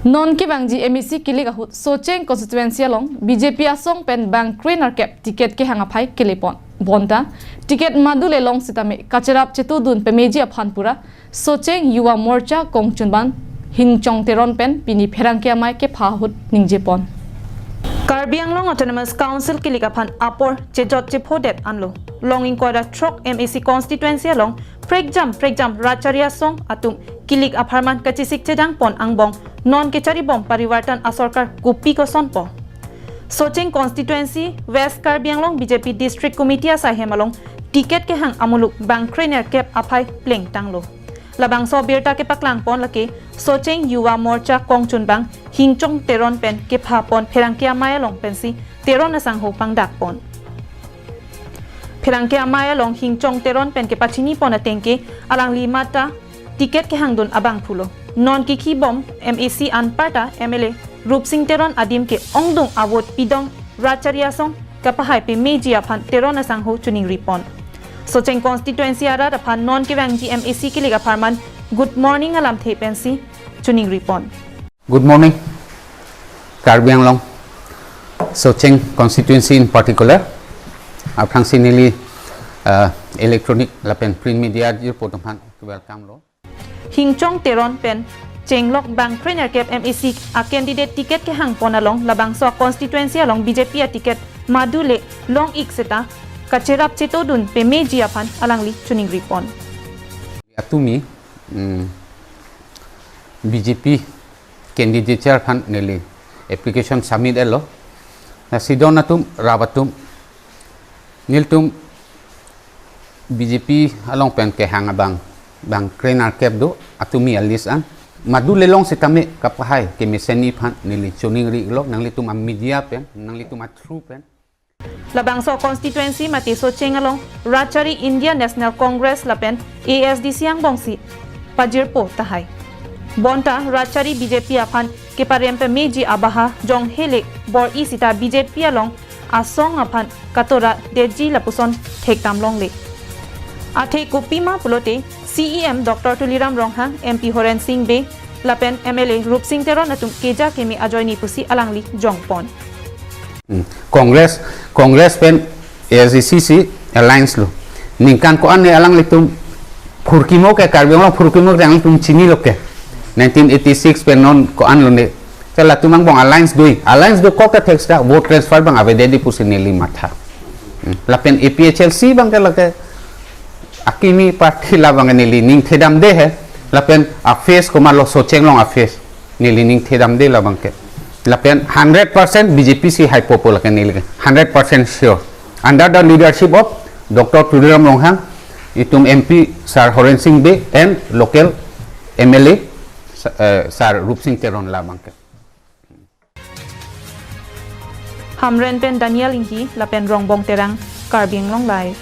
Non ki bang ji MEC kilik ahut Socheng Constituency along BJP asong pen bang krenerkep tiket ke hangapai kilipon bonta tiket madule long sitame kacherap chetudun pe meji aphanpura Socheng Yuwa Morcha kongchunban hingchong teron pen pini pherangke amai ke phahut ningjepon Karbi Anglong Autonomous Council kilikapan apor chejot chepodet anlo longing koda trok MEC constituency along pregjam racharia song atum kilik aparman kachisik chedang pon angbong non kechari bom pariwartan asorkar kupi ko sonpo Socheng Constituency West Karbi Anglong BJP District Committee asahem along tiket ke hang amuluk bang krenerkep apai pleng tanglo labang so birta ke paklang pon lake Socheng Yuwa Morcha kongchun bang hingchong teron pen ke pha pon pherangkia maya long pensi teron asang ho pangdak pon pherangkia maya long hingchong teron pen ke pachini pon atengke alang limata tiket ke hangdon abang phulo non ki bom MEC anparta MLA Rupsing teron adim ke ongdong awot pidong racharia song kapahai pe meji aphan teron asang ho chuning ripon Socheng Constituency ara aphan non ke wang MEC ke liga farman good morning alam the pensi chuning ripon Good morning, Karbi Anglong, Socheng Constituency in particular. Approximately electronic lapen print media report welcome lo. Hingchong teron pen chenglok bang krenerkep MEC a candidate ticket ke hang pon along labang so constituency along BJP a ticket madule long ikseta kacherap chetodun pe meji aphan alangli chuning ripon. Atumi BJP candidature fan neli application submit elo na sidonatum rabatum niltum BJP along pen ke hang bang krenerkep do atumi alis an madule long sitame kapahai ke meseni fan neli chuning ri lo nangli tum media pen nangli tum true pen labang so constituency mati Socheng along Rachari India National Congress lapen ASDC ang bongsi pajirpo tahai bonta Rachari BJP aphan ke parempe meji abaha jong hele bor isita BJP along asong aphan katora deji lapuson thektam long le athe kupima pulote CEM Dr Tuliram Ronghang MP Horen Singh Be lapen MLA Rup Singh teron atum keja kemi ajoini pusi alangli jongpon Congress pen ASDC alliance lo ningkan ko ane alang litum furkimo ke Karbi Anglong furkimo yang tum chini lo ke 1986 pen non ko an lo ne chala tumang bong alliance do ko ka texta vote transfer bang avede di pusineli matha lapen APHLC bang ke lake akimi party la bang neli ning thedam de he lapen a face ko malo Socheng long a face neli ning thedam de la bang ke lapen 100% BJP si high popular ke neli 100% sure under the leadership of Dr Tuliram Ronghang itum MP Sir Horen Singh Be and local MLA Sir Rup Singh teron la bang ke Hamren pen Daniel Inhi lapen rongbong terang Karbi Anglong live